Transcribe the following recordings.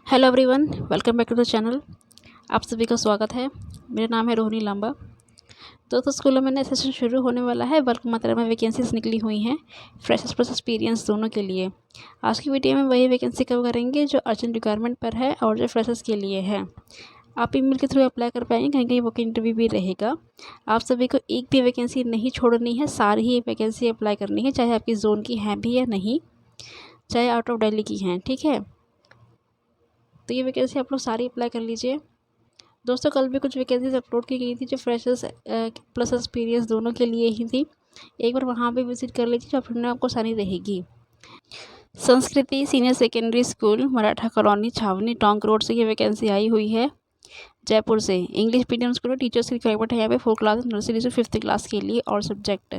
Hello everyone, welcome back to the channel. आप सभी का स्वागत है। मेरा नाम है रोहिणी लांबा। दोस्तों, स्कूलों में नया सेशन शुरू होने वाला है। बल्क मात्रा में वैकेंसीज निकली हुई हैं फ्रेशर्स प्लस एक्सपीरियंस दोनों के लिए। आज की वीडियो में वही वैकेंसी कवर करेंगे जो अर्जेंट रिक्वायरमेंट पर है और जो फ्रेशर्स के लिए है। आप ईमेल के थ्रू अप्लाई कर पाएंगे, कहीं कहीं वॉक इंटरव्यू भी रहेगा। आप सभी को एक भी वैकेंसी नहीं छोड़नी है, सारी ही वैकेंसी अप्लाई करनी है, चाहे आपकी जोन की हैं भी या नहीं, चाहे आउट ऑफ दिल्ली की हैं। ठीक है, तो ये वैकेंसी आप लोग सारी अप्लाई कर लीजिए। दोस्तों, कल भी कुछ वैकेंसीज अपलोड की गई थी जो फ्रेशर्स प्लस एक्सपीरियंस दोनों के लिए ही थी। एक बार वहाँ पे विजिट कर लीजिए, जो फिर आपको आसानी रहेगी। संस्कृति senior secondary school, Maratha colony, छावनी, टोंक रोड से ये वैकेंसी आई हुई है जयपुर से। इंग्लिश मीडियम स्कूल में टीचर्स की रिक्वायरमेंट है यहाँ पे 4 क्लास नर्सरी से 5th क्लास के लिए और सब्जेक्ट।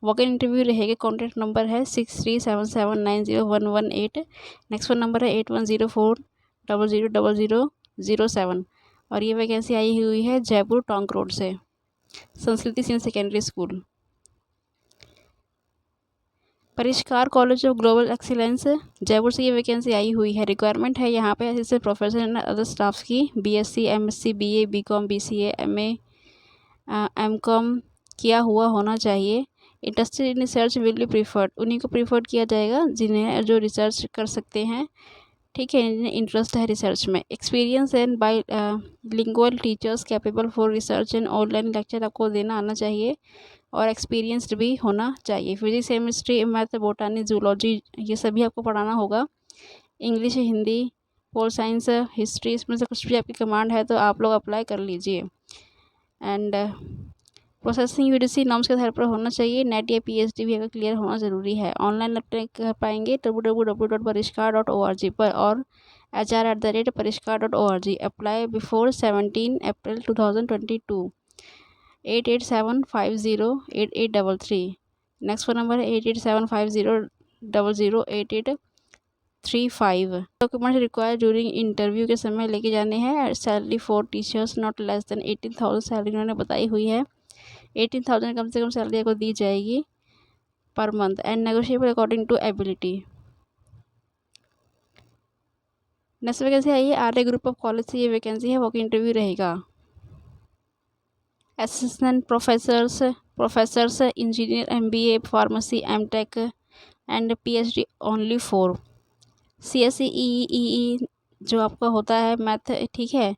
वॉक इन इंटरव्यू रहेगा। कॉन्टैक्ट नंबर है 6377901118। नेक्स्ट फ़ोन नंबर है 8104000007। और ये वैकेंसी आई हुई है जयपुर टोंक रोड से, संस्कृति सीनियर सेकेंडरी स्कूल। परिष्कार college of global excellence, Jaipur से ये वैकेंसी आई हुई है। रिक्वायरमेंट है यहाँ पे assistant professor and other staffs की। BSc, MSc, BA, BCom, BCA, MA, MCom किया हुआ होना चाहिए। Interested in research will be preferred, उन्हीं को प्रीफर्ड किया जाएगा जिन्हें जो रिसर्च कर सकते हैं। ठीक है, इन्हें इंटरेस्ट है रिसर्च में। Experience and by lingual teachers capable for research and online lecture आपको देना आना चाहिए और एक्सपीरियंस्ड भी होना चाहिए। फिजिक्स, केमिस्ट्री, मैथ, बोटानी, जूलॉजी ये सभी आपको पढ़ाना होगा। English, Hindi, pol science, history, इसमें से कुछ भी आपकी कमांड है तो आप लोग अप्लाई कर लीजिए। एंड प्रोसेसिंग यूडीसी नॉर्म्स के आधार पर होना चाहिए। नेट या पीएचडी भी अगर क्लियर होना ज़रूरी है। ऑनलाइन अप्लाई कर पाएंगे www.pariskar.org पर और hr@pariskar.org। अप्लाई बिफोर 17 अप्रैल 2022। 8875088833। नेक्स्ट फ़ोन नंबर है 887500008835। डॉक्यूमेंट्स रिक्वायर ड्यूरिंग इंटरव्यू के समय लेके जाने हैं। Salary for teachers not less than 18,000 salary उन्होंने बताई हुई है। 18,000 कम से कम सैलरी आपको दी जाएगी पर month and negotiable according to ability. Next vacancy आई है आर्य ग्रुप ऑफ कॉलेज से ये वैकेंसी है। वॉक इंटरव्यू रहेगा। Assistant professors engineer, MBA, pharmacy, MTech and PhD only for CSC, EE जो आपका होता है मैथ। ठीक है,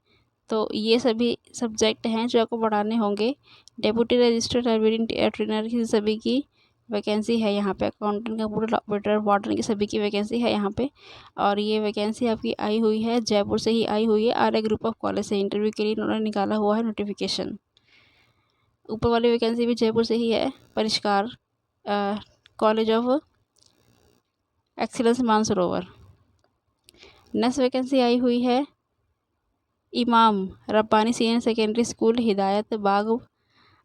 तो ये सभी सब्जेक्ट हैं जो आपको पढ़ाने होंगे। डेप्यूटी रजिस्ट्रार, लाइब्रेरियन, ट्रेनर की सभी की वैकेंसी है यहाँ पे। अकाउंटेंट, कंप्यूटर ऑपरेटर, वार्डन की सभी की वैकेंसी है यहाँ पे। और ये वैकेंसी आपकी आई हुई है जयपुर से ही आई हुई है। आर्य ग्रुप ऑफ कॉलेज से इंटरव्यू के लिए उन्होंने निकाला हुआ है नोटिफिकेशन। ऊपर वाली वैकेंसी भी जयपुर से ही है। Parishkar college of excellence, Mansarovar. Next vacancy आई हुई है इमाम रब्बानी सीनियर सेकेंडरी स्कूल, हिदायत बाग,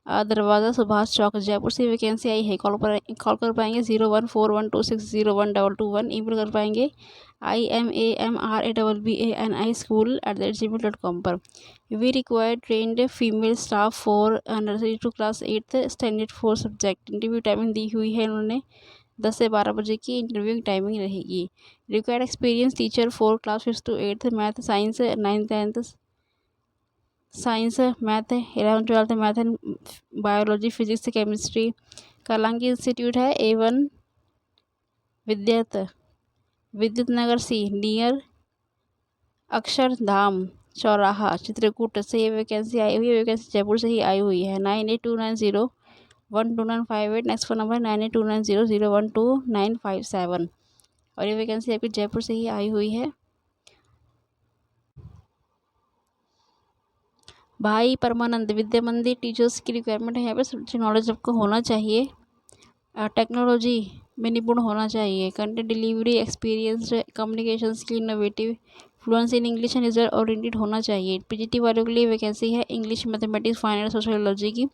दरवाज़ा, सुभाष चौक, जयपुर से वैकेंसी आई है। कॉल कर पाएंगे 014126012221। ईमेल कर पाएंगे imamarabbanI school@gmail.com पर। We require trained female staff for nursery to class 8th standard 4 subject. Interview timing दी हुई है उन्होंने 10 से 12 बजे की इंटरव्यू की टाइमिंग रहेगी। Required experience teacher 4 class 5th to 8th, math science 9th 10th, science math 11th 12th, math and biology, physics, chemistry. Kalangi institute है A1 विद्युत नगर सी नियर अक्षरधाम चौराहा, चित्रकूट से ये वैकेंसी आई हुई है। वैकेंसी जयपुर से ही आई हुई है। 9829012958। Next phone number 982900012957। और ये वैकेंसी आपकी जयपुर से ही आई हुई है। भाई परमानंद विद्या मंदिर टीचर्स की रिक्वायरमेंट है यहाँ पे। सब्जेक्ट नॉलेज आपको होना चाहिए। टेक्नोलॉजी में निपुण होना चाहिए। Content delivery experience, communication skill, innovative, Fluence in English and result oriented होना चाहिए। पीजीटी वालों के लिए वैकेंसी है इंग्लिश, मैथमेटिक्स, फाइनेंस, सोशियोलॉजी की।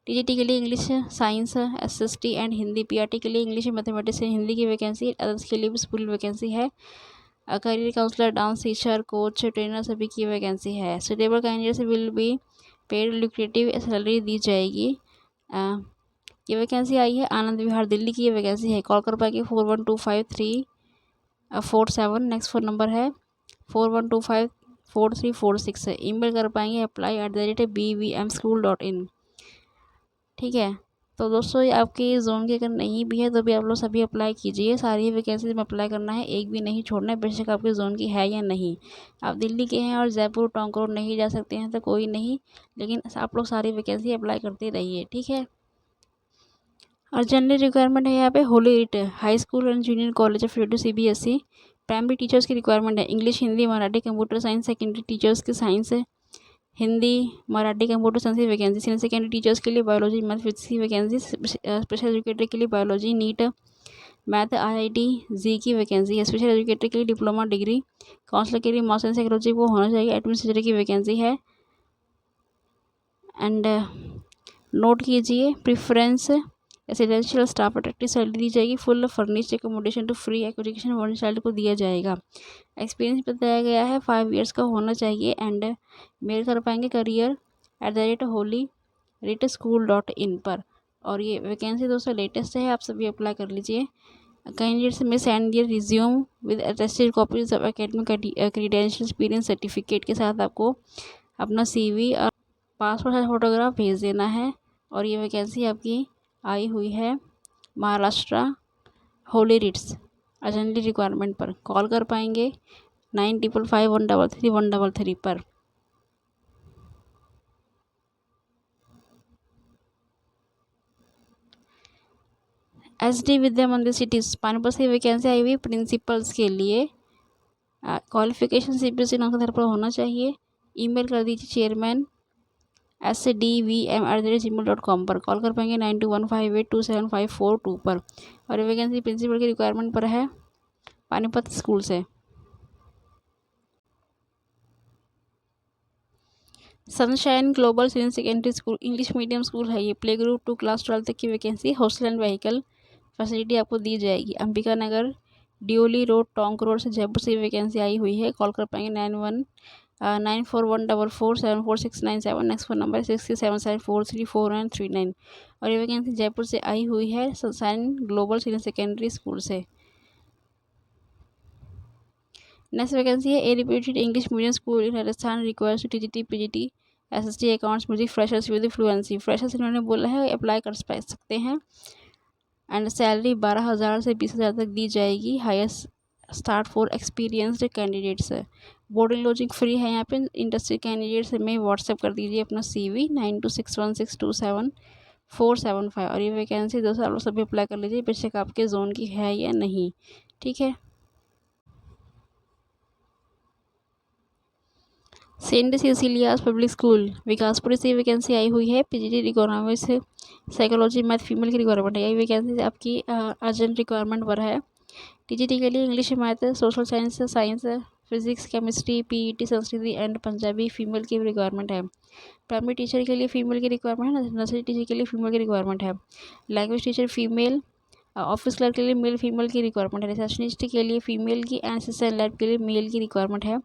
टीजीटी के लिए English, science, SST and Hindi. PRT के लिए इंग्लिश, मैथमेटिक्स एंड हिंदी की वैकेंसी। अदर्स के लिए भी फुल वैकेंसी है। Career counsellor, dance teacher, coach, trainer सभी की वैकेंसी है। Suitable candidates will be paid lucrative salary दी जाएगी। ये वैकेंसी आई है आनंद विहार दिल्ली की। ये वैकेंसी है। कॉल कर पाएंगे 41253447। नेक्स्ट फ़ोन नंबर है 41254346 है। ईमेल कर पाएंगे apply@bvmschool.in। ठीक है। तो दोस्तों ये आपकी जोन की अगर नहीं भी है तो भी आप लोग सभी अप्लाई कीजिए। सारी वैकेंसीज में अप्लाई करना है, एक भी नहीं छोड़ना है, बेशक आपकी जोन की है या नहीं। आप दिल्ली के हैं और जयपुर टोंक रोड नहीं जा सकते हैं तो कोई नहीं, लेकिन आप लोग सारी वैकेंसी अप्लाई करते रहिए। ठीक है। और जनरल रिक्वायरमेंट है यहाँ पे Holi writ high school and junior college of CBSE। Primary teachers की रिक्वायरमेंट है English, Hindi, Marathi, computer science. Secondary teachers की साइंस है, हिंदी, मराठी, कंप्यूटर साइंस की वैकेंसी। सीनियर सेकेंडरी टीचर्स के लिए बायोलॉजी, मैथ, फिजिक्स की वैकेंसी। स्पेशल एजुकेटर के लिए बायोलॉजी, नीट, मैथ, IIT जी की वैकेंसी है। स्पेशल एजुकेटर के लिए डिप्लोमा डिग्री। काउंसलर के लिए मास्टर इन साइकोलॉजी वो होना चाहिए। एडमिनिस्ट्रेटर की वैकेंसी है। एंड नोट कीजिए, preference residential staff attractive salary दी जाएगी। Full furnished accommodation to free education one child को दिया जाएगा। एक्सपीरियंस बताया गया है 5 ईयर्स का होना चाहिए। एंड मेल कर पाएंगे career@holyriteschool.in पर। और ये वैकेंसी दोस्तों लेटेस्ट है, आप सभी अप्लाई कर लीजिए। Candidates may send their resume with attested copies of academic credential experience certificate के साथ आपको अपना CV और पासपोर्ट साइज फोटोग्राफ भेज देना है। और ये वैकेंसी आपकी आई हुई है Maharashtra Holy Writs urgently requirement पर। कॉल कर पाएंगे 9551333133 पर। SD विद्या मंदिर सिटीज पानीपत से वैकेंसी आई हुई प्रिंसिपल्स के लिए। क्वालिफिकेशन CBSE नौकरी पर होना चाहिए। ईमेल कर दीजिए chairman@dvm@gmail.com पर। कॉल कर पाएंगे 9215827542 पर। और वैकेंसी प्रिंसिपल की रिक्वायरमेंट पर है पानीपत स्कूल से। Sunshine global senior secondary school English medium school है ये। प्ले ग्रुप 2 क्लास 12 तक की vacancy. Hostel and vehicle facility आपको दी जाएगी। अंबिका नगर डियोली रोड टोंक रोड से जयपुर से वैकेंसी आई हुई है। कॉल कर पाएंगे 9414474697। Next phone number 6377434939। और ये वैकेंसी जयपुर से आई हुई है sunshine global senior secondary school से। नेक्स्ट वैकेंसी है a reputed English medium school in Rajasthan requires TGT PGT SST accounts music freshers with fluency. Freshers इन्होंने बोला है अप्लाई कर सकते हैं। एंड सैलरी 12,000 से 20,000 तक दी जाएगी। Highest start for experienced candidates है। बोर्ड एंड लॉजिंग फ्री है यहाँ पे। इंडस्ट्री कैंडिडेट्स में व्हाट्सएप कर दीजिए अपना CV 9261627475। और ये वैकेंसी दोस्तों आप लोग सभी अप्लाई कर लीजिए, बेशक आपके जोन की है या नहीं। ठीक है। सेंट सिसिलियास पब्लिक स्कूल विकासपुरी से वैकेंसी आई हुई है। PGT economics psychology math female की रिक्वायरमेंट है। यही वैकेंसी आपकी अर्जेंट रिक्वायरमेंट पर है। TGT के लिए English, math, social science, physics, chemistry, PET, संस्कृति एंड पंजाबी फीमेल की रिक्वायरमेंट है। प्राइमरी टीचर के लिए फीमेल की रिक्वायरमेंट है। नर्सरी टीचर के लिए फीमेल की रिक्वायरमेंट है। Language teacher female. Office clerk के लिए मेल फीमेल की रिक्वायरमेंट है। रिसेप्शनिस्ट के लिए फीमेल की एंड असिस्टेंट लैब के लिए मेल की रिक्वायरमेंट है।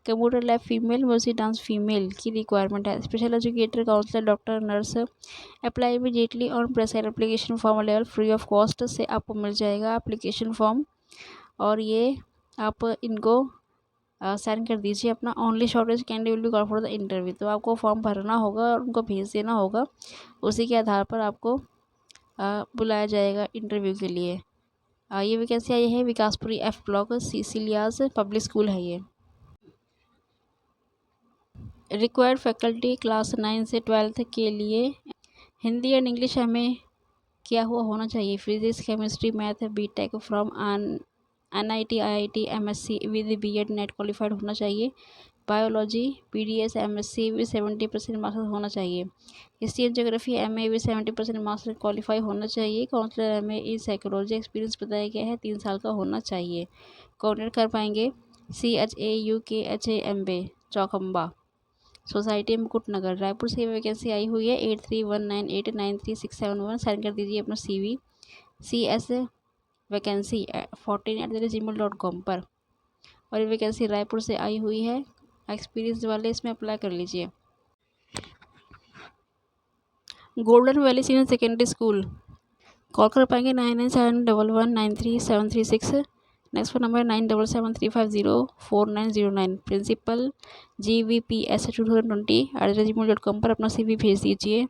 Computer lab female, music dance female की रिक्वायरमेंट है। Special educator, counsellor, doctor, nurse. Apply immediately on prescribed application form available free of cost से आपको मिल जाएगा एप्लीकेशन फॉर्म। और ये आप इनको सेंड कर दीजिए अपना। Only shortage candidate will be called for the interview. तो आपको फॉर्म भरना होगा और उनको भेज देना होगा, उसी के आधार पर आपको बुलाया जाएगा इंटरव्यू के लिए। ये वैकेंसी आई है Vikaspuri F block Cecilia's public school है ये। रिक्वायर्ड फैकल्टी क्लास 9 से 12 के लिए हिंदी एंड इंग्लिश हमें किया हुआ होना चाहिए। Physics, chemistry, math, BTech from NIT IIT MSc with B.Ed NET qualified होना चाहिए। Biology PDS MSc with 70% marks होना चाहिए। History and geography MA with 70% marks qualify होना चाहिए। Counsellor MA in psychology experience बताया गया है 3 साल का होना चाहिए। कोऑर्डिनेट कर पाएंगे CHAUKHAMBE चौखम्बा सोसाइटी मुकुटनगर रायपुर से वैकेंसी आई हुई है। 8319893671। सेंड कर दीजिए अपना CV CS वैकेंसी 14@gmail.com पर। और ये वैकेंसी रायपुर से आई हुई है। एक्सपीरियंस वाले इसमें अप्लाई कर लीजिए। Golden valley senior secondary school call कर पाएंगे 9971193736। Next phone number 9773504909। Principal GVPS2020@gmail.com पर अपना CV भेज दीजिए।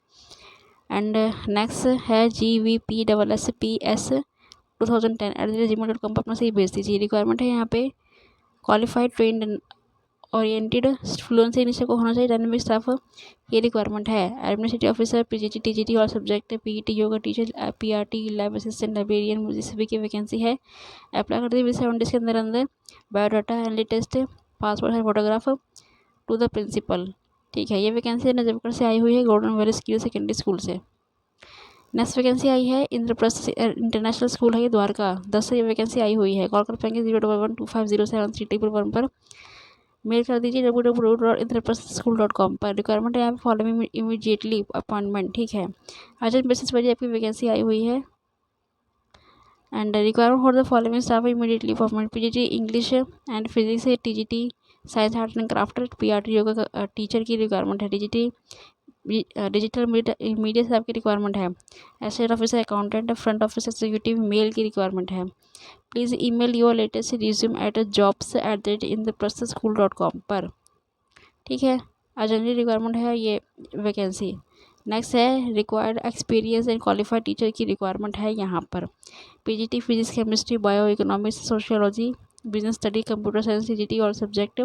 एंड नेक्स्ट है GVPSSPS2010@gmail.com पर अपना CV भेज दीजिए। रिक्वायरमेंट है यहाँ पे qualified trend oriented fluency English को होना चाहिए डायनेमिक स्टाफ, ये रिक्वायरमेंट है। एडमिनिस्ट्रेटिव ऑफिसर, PGT TGT और subject PET, yoga teacher, PRT, lab assistant, librarian, मुझे सभी की वैकेंसी है। अप्लाई कर दीजिए 7 डेज के अंदर अंदर। बायोडाटा, एनली टेस्ट, पासपोर्ट है, फोटोग्राफ टू द प्रिंसिपल। ठीक है, ये वैकेंसी नजफगढ़ से आई हुई है, golden valley skill secondary school से। नेक्स्ट वैकेंसी आई है इंद्रप्रस्थ इंटरनेशनल स्कूल है ये द्वारका, 10 से ये वैकेंसी आई हुई है। कॉल कर पाएंगे 0112507 पर। मेल कर दीजिए www.indraprasthschool.com पर। रिक्वायरमेंट है यहाँ पे फॉलोइंग इमीडिएटली अपॉइंटमेंट। ठीक है, अर्जेंट बेसिस पर आपकी वैकेंसी आई हुई है। And requirement for the following staff immediately appointment PGT English and physics, TGT science art and craft, PRT yoga teacher की रिक्वायरमेंट है। डिजिटल मीडिया से आपकी रिक्वायरमेंट है। Asset officer, accountant, front office executive male की requirement है। Please email your latest resume at jobs@indraprasthschool.com पर। ठीक है, अर्जेंटली रिक्वायरमेंट है ये वैकेंसी। नेक्स्ट है required experience and qualified teacher की रिक्वायरमेंट है यहाँ पर। PGT physics, chemistry, bio economics, sociology, business study, computer science, TGT और subject,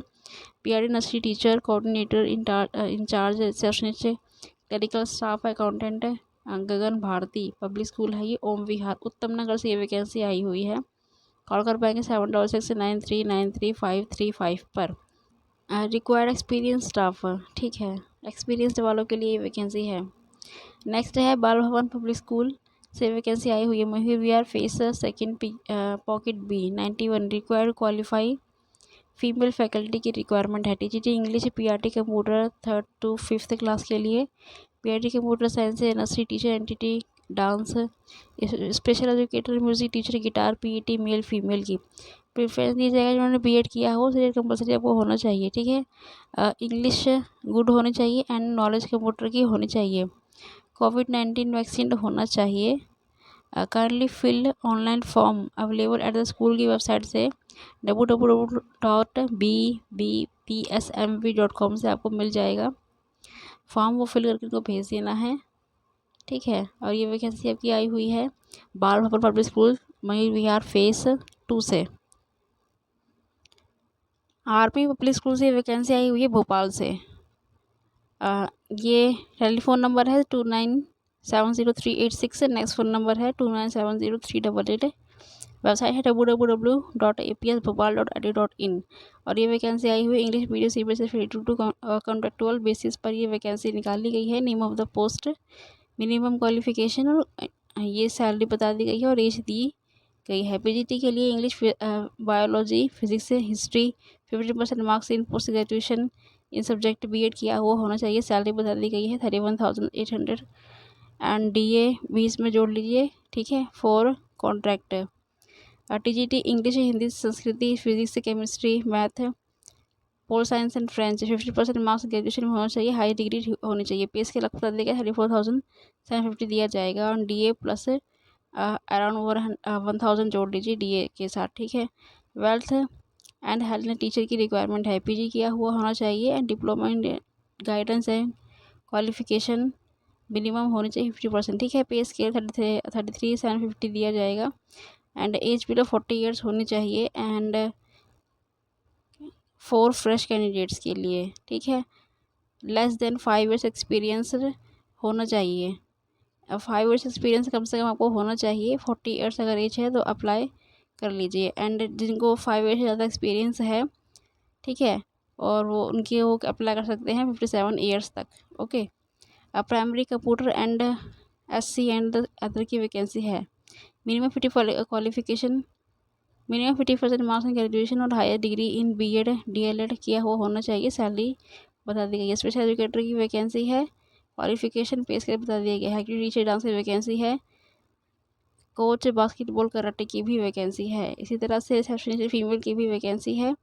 PRT nursery teacher, coordinator, incharge, receptionist, clerical staff, accountant, Gagan Bharti public school है ये, ओम विहार उत्तम नगर से ये वैकेंसी आई हुई है। कॉल कर पाएंगे 7669393535 पर। रिक्वायर्ड एक्सपीरियंस स्टाफ, ठीक है, एक्सपीरियंस्ड वालों के लिए ये वैकेंसी है। नेक्स्ट है बाल भवन पब्लिक स्कूल से वैकेंसी आई हुई है। Mahir Vihar phase second pocket B 91। Required qualify female faculty की रिक्वायरमेंट है। TGT English, PRT computer 3rd to 5th class के लिए, PRT computer science, nursery teacher, entity dance, special educator, music teacher, guitar, PET male female की preference दी जाएगा। जिन्होंने BEड किया हो तो कंपलसरी आपको होना चाहिए। ठीक है, इंग्लिश गुड होनी चाहिए एंड नॉलेज कंप्यूटर की होनी चाहिए। COVID-19 वैक्सीन होना चाहिए। Kindly fill online form available at the school की वेबसाइट से www.bbpsmv.com से आपको मिल जाएगा। फॉर्म वो फिल करके इनको भेज देना है। ठीक है, और ये वैकेंसी आपकी आई हुई है Bal Bhavan public school Mayur Vihar face 2 से। आरपी पब्लिक स्कूल से वैकेंसी आई हुई है भोपाल से। ये टेलीफोन नंबर है 29703886। नेक्स्ट फ़ोन नंबर है 29703888। वेबसाइट है www.apsbhopal.edu.in। और ये वैकेंसी आई हुई English medium CBSE 52 contractual basis पर ये वैकेंसी निकाली गई है। Name of the post, minimum qualification और ये सैलरी बता दी गई है और एज दी गई है। PGT के लिए English, biology, physics, history 50% marks in post graduation in subject BEd किया हुआ होना चाहिए। सैलरी बता दी गई है 31,800 एंड DA भी इसमें जोड़ लीजिए। ठीक है, for contract. TGT English, Hindi, संस्कृति, physics, chemistry, math, pol science and French 50% marks graduation में होना चाहिए। हाई डिग्री होनी चाहिए। पे स्केल आपको बता देगा 34,750 दिया जाएगा और DA प्लस अराउंड 1,000 जोड़ लीजिए DA के साथ। ठीक है, वेल्थ एंड हेल्थ टीचर की रिक्वायरमेंट है। PG किया हुआ होना चाहिए and diploma in guidance and qualification minimum होनी चाहिए 50%। ठीक है, पे स्केल 33,750 दिया जाएगा एंड एज बिलो 40 ईयर्स होनी चाहिए एंड 4 फ्रेश कैंडिडेट्स के लिए। ठीक है, लेस देन 5 ईयर्स एक्सपीरियंस होना चाहिए। 5 ईयर्स एक्सपीरियंस कम से कम आपको होना चाहिए। 40 ईयर्स अगर एज है तो अप्लाई कर लीजिए। एंड जिनको 5 ईयर्स से ज़्यादा एक्सपीरियंस है, ठीक है, और वो अप्लाई कर सकते हैं 57 ईयर्स तक। Okay, primary computer and SC and other की वैकेंसी है। Minimum 50 qualification, minimum 50% marks in graduation और higher degree in BEd DLEd किया हुआ होना चाहिए। सैलरी बता दी गई है। स्पेशल एजुकेटर की वैकेंसी है। क्वालिफिकेशन पे स्केल बता दिया गया है। टीचर डांस की वैकेंसी है। कोच बास्केटबॉल कराटे की भी वैकेंसी है। इसी तरह से रिसेप्शनिस्ट फीमेल की भी वैकेंसी है।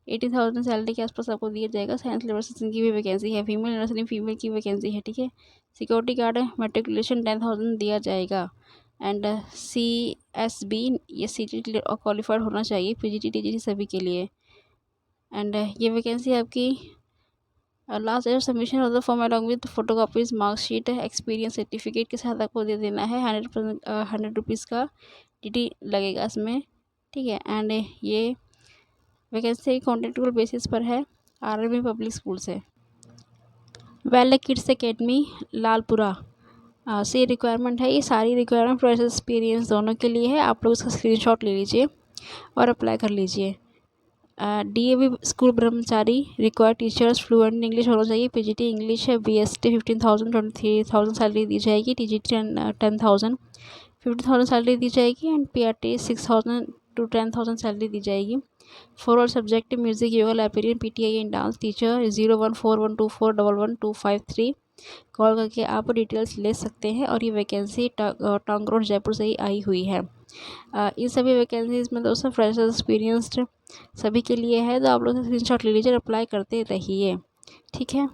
80,000 सैलरी के आसपास आपको दिया जाएगा। साइंस लेबर असिस्टेंट की भी वैकेंसी है। फीमेल नर्सरी फीमेल की वैकेंसी है। ठीक है, सिक्योरिटी गार्ड मैट्रिकुलेशन 10,000 दिया जाएगा। एंड CSB ये CT क्वालिफाइड होना चाहिए, PGT TGT सभी के लिए। एंड ये वैकेंसी आपकी last year submission of the form along with photocopies marksheet experience certificate के साथ आपको दे देना है। 100 रुपीज़ का DD लगेगा इसमें, ठीक है। एंड ये वैकेंसी कॉन्ट्रेक्चुअल बेसिस पर है, RRB पब्लिक स्कूल से। वेल किड्स एकेडमी लालपुरा से रिक्वायरमेंट है। ये सारी रिक्वायरमेंट फ्रेशर एक्सपीरियंस दोनों के लिए है। आप लोग इसका स्क्रीनशॉट ले लीजिए और अप्लाई कर लीजिए। DAV school Brahmachari required teachers fluent in English होना चाहिए। PGT इंग्लिश है। BST 15,000 23,000 सैलरी दी जाएगी। TGT 10,000 15,000 सैलरी दी जाएगी। एंड PRT 6,000 to 10,000 सैलरी दी जाएगी। For all subject music, yoga, librarian, PTI and dance teacher 014124112553 call करके आप डिटेल्स ले सकते हैं। और ये वैकेंसी टांग रोड जयपुर से ही आई हुई है। इन सभी वैकेंसीज में दोस्तों फ्रेशर एक्सपीरियंस्ड सभी के लिए है। तो आप लोग स्क्रीनशॉट ले लीजिए, अप्लाई करते रहिए, ठीक है।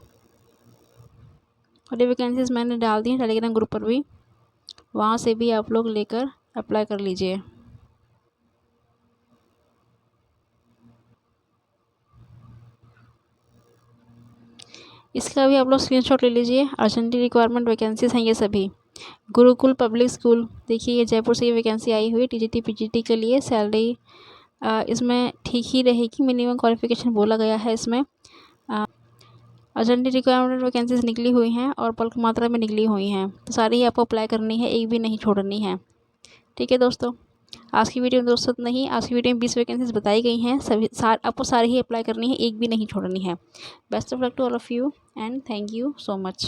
और ये वैकेंसीज मैंने डाल दी हैं टेलीग्राम ग्रुप पर भी, वहाँ से भी आप लोग लेकर अप्लाई कर लीजिए। इसका भी आप लोग स्क्रीनशॉट ले लीजिए। अर्जेंटली रिक्वायरमेंट वैकेंसीज हैं ये सभी। गुरुकुल पब्लिक स्कूल, देखिए ये जयपुर से ये वैकेंसी आई हुई TGT PGT के लिए। सैलरी इसमें ठीक ही रहेगी, मिनिमम क्वालिफिकेशन बोला गया है इसमें। अर्जेंटली रिक्वायरमेंट वैकेंसीज निकली हुई हैं और बल्क मात्रा में निकली हुई हैं, तो सारी ही आपको अप्लाई करनी है, एक भी नहीं छोड़नी है, ठीक है दोस्तों। आज की वीडियो में दोस्तों नहीं, आज की वीडियो में 20 वैकेंसीज बताई गई हैं, सभी आपको सारी ही अप्लाई करनी है, एक भी नहीं छोड़नी है। Best of luck to all of you and thank you so much.